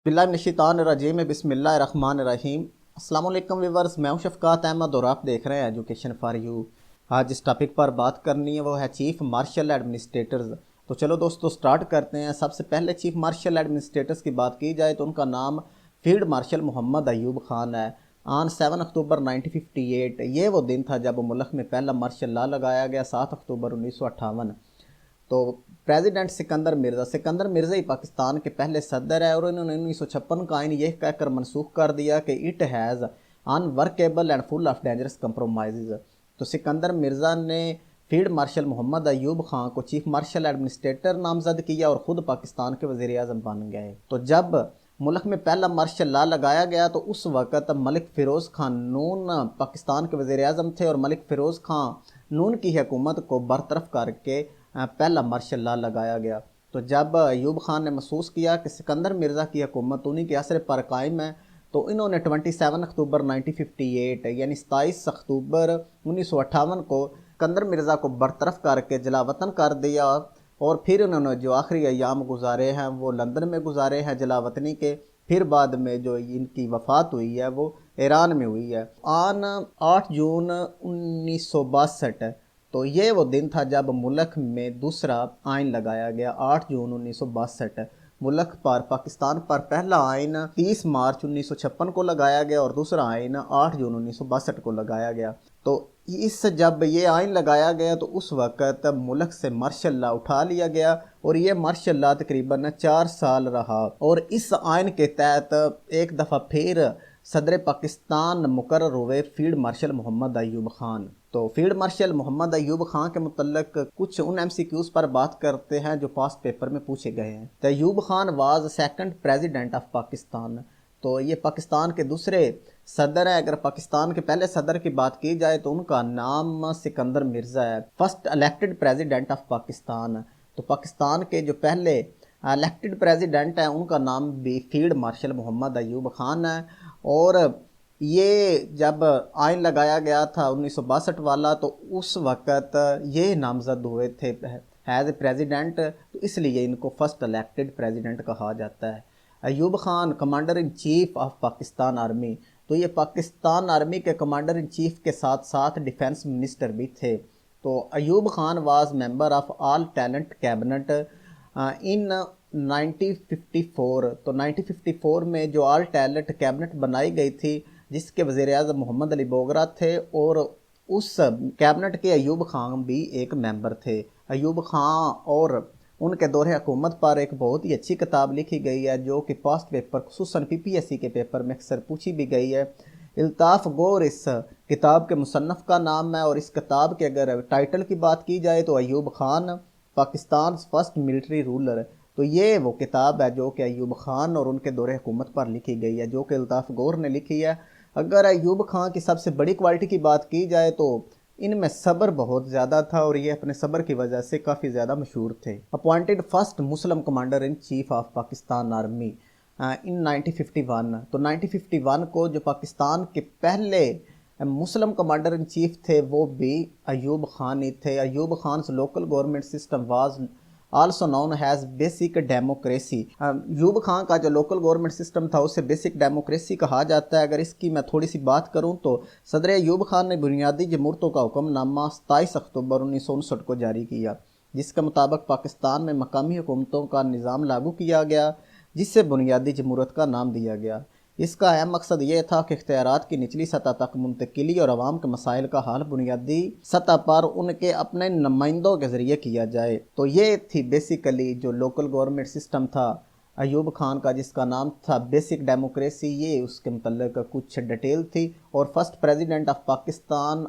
बिस्मिल्लाहिर्रहमानिर्रहीम बिस्मिल्लाहिर्रहमानिर्रहीम। अस्सलाम वालेकुम व्यूअर्स, मैं हूं शफकात अहमद और आप देख रहे हैं एजुकेशन फॉर यू। आज जिस टॉपिक पर बात करनी है वो है चीफ मार्शल एडमिनिस्ट्रेटर्स। तो चलो दोस्तों स्टार्ट करते हैं। सबसे पहले चीफ मार्शल एडमिनिस्ट्रेटर्स की बात की जाए तो उनका नाम फील्ड मार्शल मोहम्मद अयूब खान है। ऑन 7 अक्टूबर 1958 ये वो दिन था जब मुल्क में पहला मार्शल लॉ लगाया गया। 7 अक्टूबर 1958 तो प्रेसिडेंट सिकंदर मिर्ज़ा ही पाकिस्तान के पहले सदर है और इन्होंने 1956 का आइन यह कहकर मनसूख कर दिया कि it has unworkable and full of dangerous compromise. तो सिकंदर मिर्ज़ा ने फील्ड मार्शल मोहम्मद अयूब खान को चीफ मार्शल एडमिनिस्ट्रेटर नामजद किया और ख़ुद पाकिस्तान के वज़ीर आज़म बन गए। तो जब मुल्क में पहला मार्शल लॉ लगाया गया तो उस वक़्त मलिक फ़िरोज़ खान नून पाकिस्तान के वज़ीर आज़म थे और मलिक फ़िरोज़ खान नून की हुकूमत को बरतरफ करके पहला मार्शल लॉ लगाया गया। तो जब अयूब खान ने महसूस किया कि सिकंदर मिर्ज़ा की हुकूमत उन्हीं के असर पर कायम है तो इन्होंने 27 अक्टूबर 1958 यानी 27 अक्टूबर 1958 को सिकंदर मिर्ज़ा को बरतरफ करके जलावतन कर दिया। और फिर उन्होंने जो आखिरी अयाम गुजारे हैं वो लंदन में गुजारे हैं जलावतनी के। फिर बाद में जो इनकी वफ़ात हुई है वो ईरान में हुई है ऑन 8 जून 1962। तो ये वो दिन था जब मुल्क में दूसरा आइन लगाया गया। 8 जून 1962 मुल्क पर पाकिस्तान पर पहला आइन 30 मार्च 1956 को लगाया गया और दूसरा आइन 8 जून 1962 को लगाया गया। तो जब ये आइन लगाया गया तो उस वक़्त मुल्क से मार्शल लॉ उठा लिया गया और ये मार्शल लॉ तकरीबन 4 साल रहा। और इस आइन के तहत एक दफ़ा फिर सदर पाकिस्तान मुकर्रर हुए फील्ड मार्शल मोहम्मद अयूब खान। तो फील्ड मार्शल मोहम्मद अयूब खान के मुतल्लिक कुछ उन MCQs पर बात करते हैं जो पास्ट पेपर में पूछे गए हैं। तो Ayub Khan was second president of Pakistan. तो ये पाकिस्तान के दूसरे सदर हैं। अगर पाकिस्तान के पहले सदर की बात की जाए तो उनका नाम सिकंदर मिर्ज़ा है। First elected president of Pakistan. तो पाकिस्तान के जो पहले इलेक्टेड प्रेसिडेंट हैं उनका नाम भी फील्ड मार्शल मोहम्मद अयूब खान है। और ये जब आइन लगाया गया था 1962 वाला तो उस वक़्त ये नामज़द हुए थे एज ए प्रेसिडेंट, तो इसलिए इनको फर्स्ट इलेक्टेड प्रेसिडेंट कहा जाता है। Ayub Khan commander in chief of Pakistan army. तो ये पाकिस्तान आर्मी के कमांडर इन चीफ के साथ साथ डिफेंस मिनिस्टर भी थे। तो Ayub Khan was member of all talent cabinet इन 1954। तो 1954 में जो ऑल टैलेंट कैबिनेट बनाई गई थी जिसके वज़ीर आज़म मोहम्मद अली बोगरा थे और उस कैबिनेट के अयूब खान भी एक मेंबर थे। अयूब खान और उनके दौरे हुकूमत पर एक बहुत ही अच्छी किताब लिखी गई है जो कि पास्ट पेपर खुसूसन PPSC के पेपर में अक्सर पूछी भी गई है। इल्ताफ़ गौर इस किताब के मुसन्नफ़ का नाम है। और इस किताब के अगर टाइटल की बात की जाए तो Ayub Khan Pakistan first military ruler. तो ये वो किताब है जो कि अयूब खान और उनके दौरे हुकूमत पर लिखी गई है जो कि इल्ताफ़ गौर ने लिखी है। अगर अयूब खान की सबसे बड़ी क्वालिटी की बात की जाए तो इनमें सब्र बहुत ज़्यादा था और ये अपने सब्र की वजह से काफ़ी ज़्यादा मशहूर थे। Appointed first Muslim commander in chief of Pakistan army इन 1951। तो 1951 को जो पाकिस्तान के पहले मुस्लिम कमांडर इन चीफ थे वो भी अयूब खान ही थे। Ayub Khan local government system was also known has basic democracy. Ayub Khan का जो लोकल गवर्नमेंट सिस्टम था उसे बेसिक डेमोक्रेसी कहा जाता है। अगर इसकी मैं थोड़ी सी बात करूं तो सदर अयूब खान ने बुनियादी जमहूरतों का हुक्मनामा 27 अक्टूबर 1959 को जारी किया जिसके मुताबिक पाकिस्तान में मकामी हुकूमतों का निज़ाम लागू किया गया जिससे बुनियादी जमहूरत का नाम दिया गया। इसका अहम मकसद ये था कि इख्तियारात की निचली सतह तक मुंतकिली और आवाम के मसाइल का हल बुनियादी सतह पर उनके अपने नुमाइंदों के ज़रिए किया जाए। तो ये थी बेसिकली जो लोकल गवर्नमेंट सिस्टम था अयूब खान का जिसका नाम था बेसिक डेमोक्रेसी। ये उसके मतलब कुछ डिटेल थी। और first president of Pakistan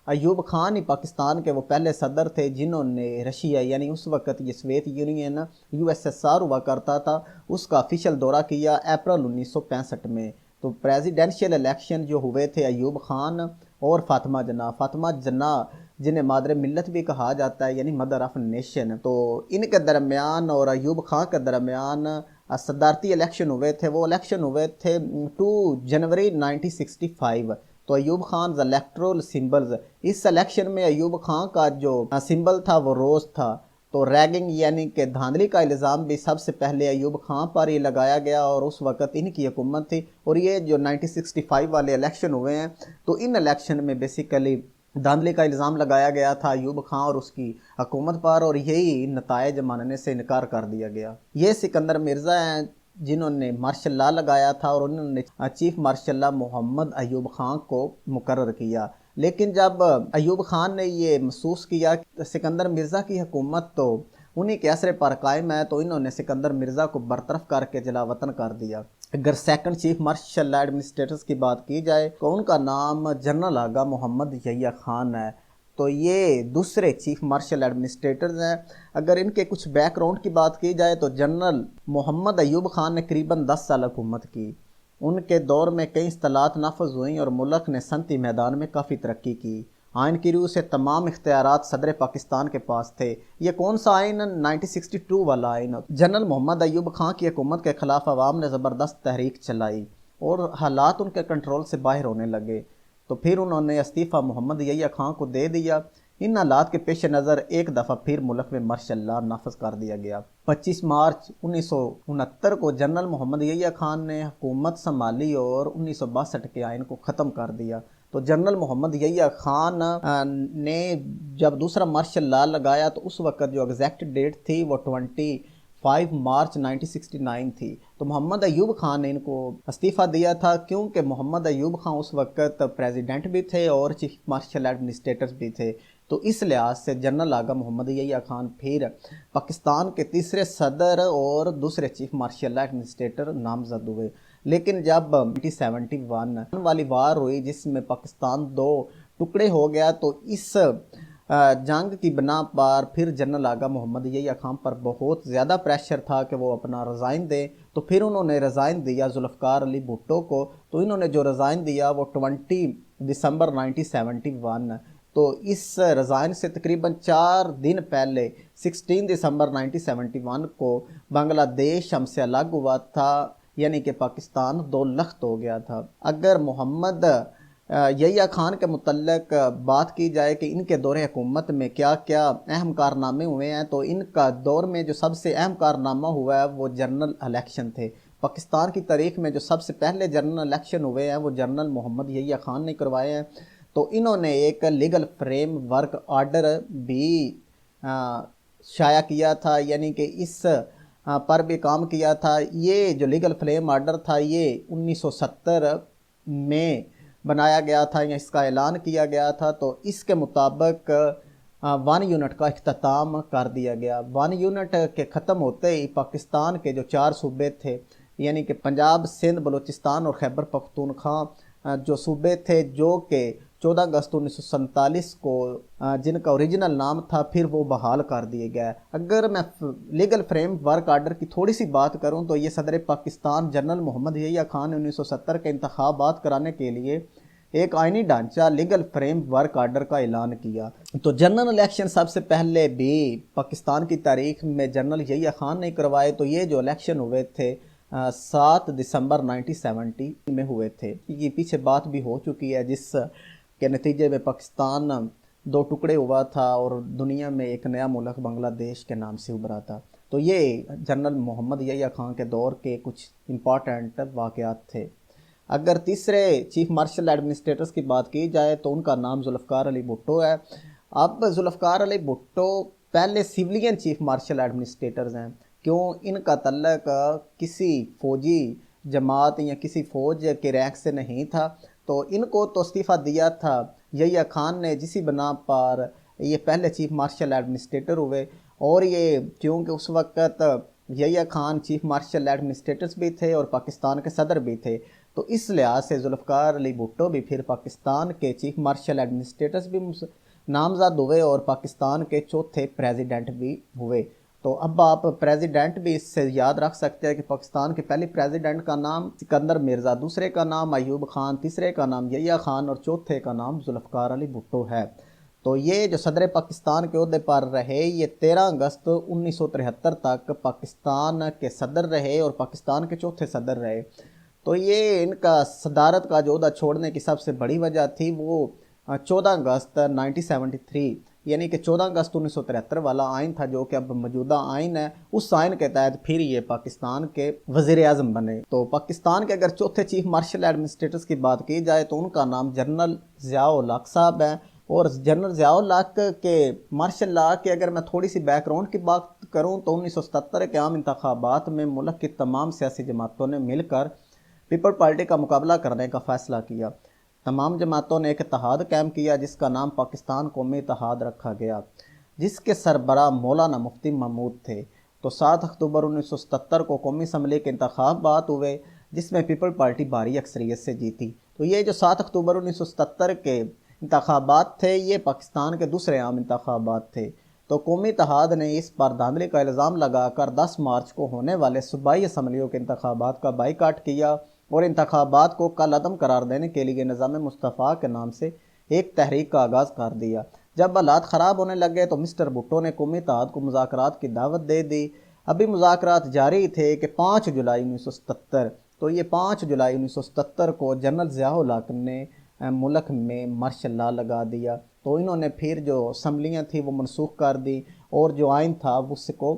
Ayub Khan ही पाकिस्तान के वो पहले सदर थे जिन्होंने रशिया यानी उस वक़्त ये सोवियत यूनियन USSR हुआ करता था उसका ऑफिशियल दौरा किया अप्रैल 1965 में। तो प्रेसिडेंशियल इलेक्शन जो हुए थे अयूब खान और फातिमा जना जिन्हें मादर मिल्लत भी कहा जाता है यानी मदर ऑफ नेशन। तो इनके दरमियान और अयूब खान के दरमियान सदारती इलेक्शन हुए थे। वो इलेक्शन हुए थे 2 जनवरी 1965। तो अयूब खान इलेक्ट्रोल सिंबल्स, इस इलेक्शन में अयूब खान का जो सिंबल था वो रोज़ था। تو ریگنگ یعنی کہ دھاندلی کا الزام بھی سب سے پہلے ایوب خان پر ہی لگایا گیا، اور اس وقت ان کی حکومت تھی۔ اور یہ جو 1965 والے الیکشن ہوئے ہیں تو ان الیکشن میں بیسیکلی دھاندلی کا الزام لگایا گیا تھا ایوب خان اور اس کی حکومت پر، اور یہی نتائج ماننے سے انکار کر دیا گیا۔ یہ سکندر مرزا ہیں جنہوں نے مارشل لا لگایا تھا، اور انہوں نے چیف مارشل لا محمد ایوب خان کو مقرر کیا۔ لیکن جب ایوب خان نے یہ محسوس کیا کہ سکندر مرزا کی حکومت تو انہی کے اثر پر قائم ہے، تو انہوں نے سکندر مرزا کو برطرف کر کے جلا وطن کر دیا۔ اگر سیکنڈ چیف مارشل ایڈمنسٹریٹرز کی بات کی جائے تو ان کا نام جنرل آغا محمد یحییٰ خان ہے، تو یہ دوسرے چیف مارشل ایڈمنسٹریٹرز ہیں۔ اگر ان کے کچھ بیک گراؤنڈ کی بات کی جائے تو جنرل محمد ایوب خان نے قریباً 10 سال حکومت کی۔ ان کے دور میں کئی اصطلاحات نافذ ہوئیں اور ملک نے صنعتی میدان میں کافی ترقی کی۔ آئین کی روح سے تمام اختیارات صدر پاکستان کے پاس تھے۔ یہ کون سا آئین؟ 1962 والا آئین۔ جنرل محمد ایوب خان کی حکومت کے خلاف عوام نے زبردست تحریک چلائی اور حالات ان کے کنٹرول سے باہر ہونے لگے، تو پھر انہوں نے استعفیٰ محمد یحییٰ خان کو دے دیا۔ ان حالات کے پیش نظر ایک دفعہ پھر ملک میں مارشل لا نافذ کر دیا گیا۔ 25 مارچ 1969 کو جنرل محمد یحییٰ خان نے حکومت سنبھالی اور 1962 کے آئین کو ختم کر دیا۔ تو جنرل محمد یحییٰ خان نے جب دوسرا مارشل لا لگایا تو اس وقت جو ایگزیکٹ ڈیٹ تھی وہ 25 مارچ 1969 تھی۔ تو محمد ایوب خان نے ان کو استعفیٰ دیا تھا، کیونکہ محمد ایوب خان اس وقت پریزیڈنٹ بھی تھے اور چیف مارشل ایڈمنسٹریٹر بھی تھے۔ تو اس لحاظ سے جنرل آغا محمد یحییٰ خان پھر پاکستان کے تیسرے صدر اور دوسرے چیف مارشل ایڈمنسٹریٹر نامزد ہوئے۔ لیکن جب 1971 والی وار ہوئی جس میں پاکستان 2 ٹکڑے ہو گیا، تو اس جنگ کی بنا پر پھر جنرل آغا محمد یحییٰ خان پر بہت زیادہ پریشر تھا کہ وہ اپنا ریزائن دیں، تو پھر انہوں نے ریزائن دیا ذوالفقار علی بھٹو کو۔ تو انہوں نے جو ریزائن دیا وہ 20 دسمبر 1971، تو اس ریزائن سے تقریباً 4 دن پہلے 16 دسمبر 1971 کو بنگلہ دیش ہم سے الگ ہوا تھا، یعنی کہ پاکستان 2 لخت ہو گیا تھا۔ اگر محمد یحییٰ خان کے متعلق بات کی جائے کہ ان کے دور حکومت میں کیا کیا اہم کارنامے ہوئے ہیں، تو ان کا دور میں جو سب سے اہم کارنامہ ہوا ہے وہ جنرل الیکشن تھے۔ پاکستان کی تاریخ میں جو سب سے پہلے جنرل الیکشن ہوئے ہیں وہ جنرل محمد یحییٰ خان نے کروائے ہیں۔ تو انہوں نے ایک لیگل فریم ورک آرڈر بھی شائع کیا تھا، یعنی کہ اس پر بھی کام کیا تھا۔ یہ جو لیگل فریم آرڈر تھا یہ 1970 میں بنایا گیا تھا یا اس کا اعلان کیا گیا تھا۔ تو اس کے مطابق 1 یونٹ کا اختتام کر دیا گیا۔ 1 یونٹ کے ختم ہوتے ہی پاکستان کے جو 4 صوبے تھے، یعنی کہ پنجاب، سندھ، بلوچستان اور خیبر پختونخوا جو صوبے تھے، جو کہ 14 اگست 1947 کو جن کا اوریجنل نام تھا، پھر وہ بحال کر دیے گئے۔ اگر میں لیگل فریم ورک آرڈر کی تھوڑی سی بات کروں تو یہ صدر پاکستان جنرل محمد یحییٰ خان نے 1970 کے انتخابات کرانے کے لیے ایک آئینی ڈھانچہ لیگل فریم ورک آرڈر کا اعلان کیا۔ تو جنرل الیکشن سب سے پہلے بھی پاکستان کی تاریخ میں جنرل یحییٰ خان نے کروائے۔ تو یہ جو الیکشن ہوئے تھے 7 دسمبر 1970 میں ہوئے تھے۔ یہ پیچھے بات بھی ہو چکی ہے جس کے نتیجے میں پاکستان 2 ٹکڑے ہوا تھا اور دنیا میں ایک نیا ملک بنگلہ دیش کے نام سے ابھرا تھا۔ تو یہ جنرل محمد یحییٰ خان کے دور کے کچھ امپورٹنٹ واقعات تھے۔ اگر تیسرے چیف مارشل ایڈمنسٹریٹرز کی بات کی جائے تو ان کا نام ذوالفقار علی بھٹو ہے۔ اب ذوالفقار علی بھٹو پہلے سیولین چیف مارشل ایڈمنسٹریٹرز ہیں، کیوں؟ ان کا تعلق کسی فوجی جماعت یا کسی فوج کے رینک سے نہیں تھا، تو ان کو تو استعفیٰ دیا تھا یحییٰ خان نے، جسی بنا پر یہ پہلے چیف مارشل ایڈمنسٹریٹر ہوئے۔ اور یہ کیونکہ اس وقت Yahya Khan chief marshal administrators بھی تھے اور پاکستان کے صدر بھی تھے، تو اس لحاظ سے ذوالفقار علی بھٹو بھی پھر پاکستان کے چیف مارشل ایڈمنسٹریٹرز بھی نامزد ہوئے اور پاکستان کے 4تھے پریزیڈنٹ بھی ہوئے۔ تو اب آپ پریزیڈنٹ بھی اس سے یاد رکھ سکتے ہیں کہ پاکستان کے پہلے پریزیڈنٹ کا نام سکندر مرزا، دوسرے کا نام ایوب خان، تیسرے کا نام یحییٰ خان اور 4تھے کا نام ذوالفقار علی بھٹو ہے۔ تو یہ جو صدر پاکستان کے عہدے پر رہے یہ 13 اگست 1973 تک پاکستان کے صدر رہے اور پاکستان کے 4تھے صدر رہے۔ تو یہ ان کا صدارت کا جو عہدہ چھوڑنے کی سب سے بڑی وجہ تھی وہ 14 اگست 1973 यानी कि 14 अगस्त 1973 वाला आइन था जो कि अब मौजूदा आइन है, उस आइन के तहत फिर ये पाकिस्तान के वज़ीर आज़म बने। तो पाकिस्तान के अगर चौथे चीफ मार्शल एडमिनिस्ट्रेटर्स की बात की जाए तो उनका नाम जनरल ज़िया-उल हक साहब है। और जनरल ज़िया-उल हक के मार्शल लॉ की अगर मैं थोड़ी सी बैकग्राउंड की बात करूँ तो 1977 के आम इंतखाबात में मुल्क की तमाम सियासी जमातों ने मिलकर पीपल पार्टी का मुकाबला करने का फ़ैसला किया। तमाम जमातों ने एक इत्तेहाद कायम किया जिसका नाम पाकिस्तान कौमी इत्तेहाद रखा गया, जिसके सरबराह मौलाना मुफ्ती महमूद थे। तो 7 अक्टूबर 1977 को कौमी असम्बली के इंतखाबात हुए जिसमें पीपल पार्टी भारी अक्सरियत से जीती। तो ये जो 7 अक्टूबर 1977 के इंतखाबात थे ये पाकिस्तान के दूसरे आम इंतखाबात थे। तो कौमी इत्तेहाद ने इस पर धांधली का इल्ज़ाम लगाकर 10 मार्च को होने वाले सूबाई असम्बलियों के इंतखाबात का बाइकाट किया और इंतखाबात को कल अदम करार देने के लिए निज़ाम मुस्तफ़ा के नाम से एक तहरीक का आगाज़ कर दिया। जब हालात ख़राब होने लगे तो मिस्टर भुट्टो ने कौमी इत्तेहाद को मुज़ाकरात की दावत दे दी। अभी मुज़ाकरात जारी थे कि 5 जुलाई 1977, तो ये 5 जुलाई 1977 को जनरल ज़िया-उल हक ने मुल्क में मार्शल लॉ लगा दिया। तो इन्होंने फिर जो असम्बलियाँ थी वो मनसूख कर दी और जो आइन था उसको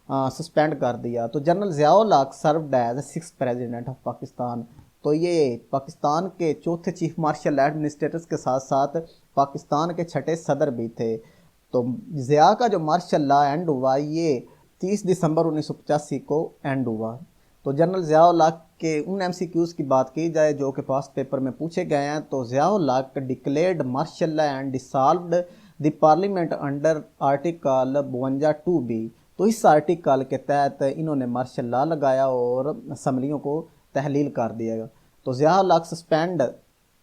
सस्पेंड कर दिया। तो general Zia-ul Haq served as 6th president of Pakistan. तो ये पाकिस्तान के चौथे चीफ मार्शल एडमिनिस्ट्रेटर्स के साथ साथ पाकिस्तान के छठे सदर भी थे। तो ज़िया का जो मार्शल लॉ एंड हुआ ये 30 दिसंबर 1985 को एंड हुआ। तो जनरल ज़िया-उल हक के उन MCQs की बात की जाए जो कि पास्ट पेपर में पूछे गए हैं तो Zia-ul Haq declared martial law and dissolved the parliament under article 52B। तो इस आर्टिकल के तहत इन्होंने मार्शल लॉ लगाया और असम्बलियों को तहलील कर दिया। तो ज़िया-उल हक सस्पेंड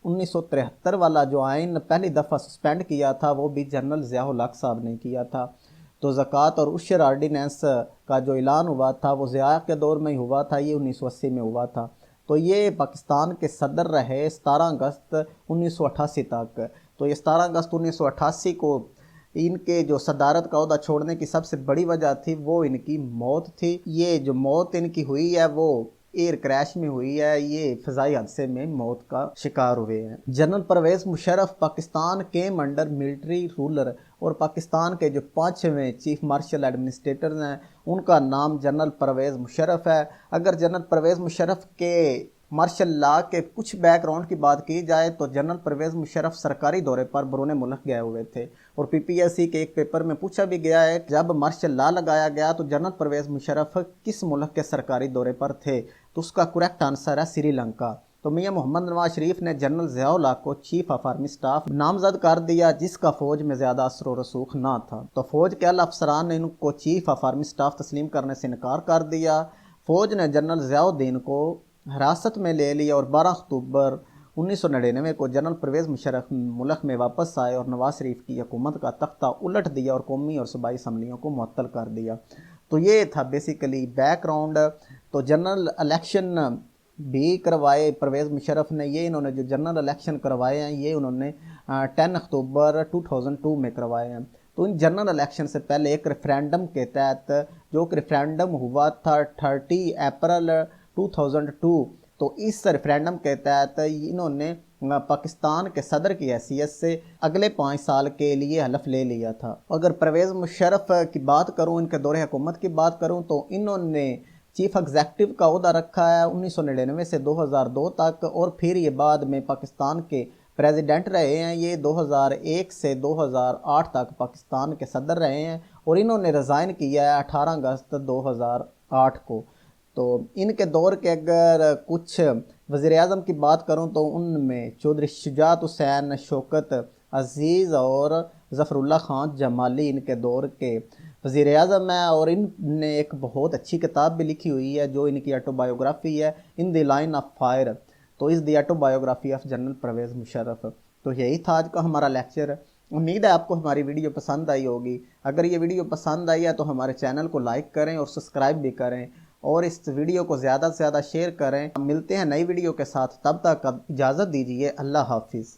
1973 वाला जो आइन पहली दफ़ा सस्पेंड किया था वो भी जनरल ज़िया-उल हक साहब ने किया था। तो ज़कात और उशर आर्डिनेंस का जो ऐलान हुआ था वो ज़िया के दौर में ही हुआ था, ये 1980 में हुआ था। तो ये पाकिस्तान के सदर रहे 17 अगस्त 1988 तक। तो ये 17 अगस्त 1988 को इनके जो सदारत का ओहदा छोड़ने की सबसे बड़ी वजह थी वो इनकी मौत थी। ये जो मौत इनकी हुई है वो एयर क्रैश में हुई है, ये फ़ज़ाई हादसे में मौत का शिकार हुए हैं। General Pervez Musharraf Pakistan came under military ruler और पाकिस्तान के जो 5वें चीफ मार्शल एडमिनिस्ट्रेटर हैं उनका नाम जनरल परवेज़ मुशर्रफ है। अगर जनरल परवेज़ मुशर्रफ के मार्शल लॉ के कुछ बैकग्राउंड की बात की जाए तो जनरल परवेज़ मुशर्रफ सरकारी दौरे पर बैरून मुल्क गए हुए थे और PPSC के एक पेपर में पूछा भी गया है जब मार्शल लॉ लगाया गया तो जनरल परवेज़ मुशर्रफ किस मुल्क के सरकारी दौरे पर थे, तो उसका करेक्ट आंसर है श्रीलंका। तो मियां मोहम्मद नवाज शरीफ ने जनरल ज़िया-उल हक को चीफ ऑफ आर्मी स्टाफ नामजद कर दिया जिसका फ़ौज में ज़्यादा असर व रसूख ना था। तो फ़ौज के अला अफसरान ने इनको चीफ ऑफ आर्मी स्टाफ तस्लीम करने से इनकार कर दिया। फ़ौज ने जनरल ज़ियाउद्दीन को हिरासत में ले लिया और 12 अक्टूबर 1999 को जनरल परवेज़ मुशर्रफ मुल्क में वापस आए और नवाज शरीफ की हुकूमत का तख्ता उलट दिया और कौमी और सूबाई असम्बलियों को मुअत्तल कर दिया। तो ये था बेसिकली बैकग्राउंड। तो जनरल इलेक्शन भी करवाए परवेज़ मुशर्रफ ने, ये इन्होंने जो जनरल इलेक्शन करवाए हैं ये उन्होंने 10 अक्टूबर 2002 में करवाए हैं। तो इन जनरल इलेक्शन से पहले एक रेफरेंडम के तहत जो कि रेफरेंडम हुआ था 30 अप्रैल 2002, तो इस रेफरेंडम के तहत इन्होंने पाकिस्तान के सदर की हैसियत से अगले 5 साल के लिए हलफ ले लिया था। अगर परवेज़ मुशर्रफ की बात करूं, इनके दौरे हुकूमत की बात करूं तो इन्होंने चीफ एग्जेक्टिव का ओहदा रखा है 1999 से 2002 तक और फिर ये बाद में पाकिस्तान के प्रेसिडेंट रहे हैं। ये 2001 से 2008 तक पाकिस्तान के सदर रहे हैं और इन्होंने रिज़ाइन किया है 18 अगस्त 2008 को। तो इनके दौर के अगर कुछ वज़ीर-ए-आज़म की बात करूं तो उनमें चौधरी शुजात हुसैन, शौकत अज़ीज़ और ज़फ़रुल्लाह ख़ान जमाली इनके दौर के वज़ीर-ए-आज़म है और इनने एक बहुत अच्छी किताब भी लिखी हुई है जो इनकी ऑटोबायोग्राफ़ी है, in the line of fire. तो is the autobiography of general Pervez Musharraf. तो यही था आज का हमारा लेक्चर। उम्मीद है आपको हमारी वीडियो पसंद आई होगी। अगर ये वीडियो पसंद आई है तो हमारे चैनल को लाइक करें और सब्सक्राइब भी करें और इस वीडियो को ज़्यादा से ज़्यादा शेयर करें। मिलते हैं नई वीडियो के साथ, तब तक इजाज़त दीजिए। अल्लाह हाफिज़।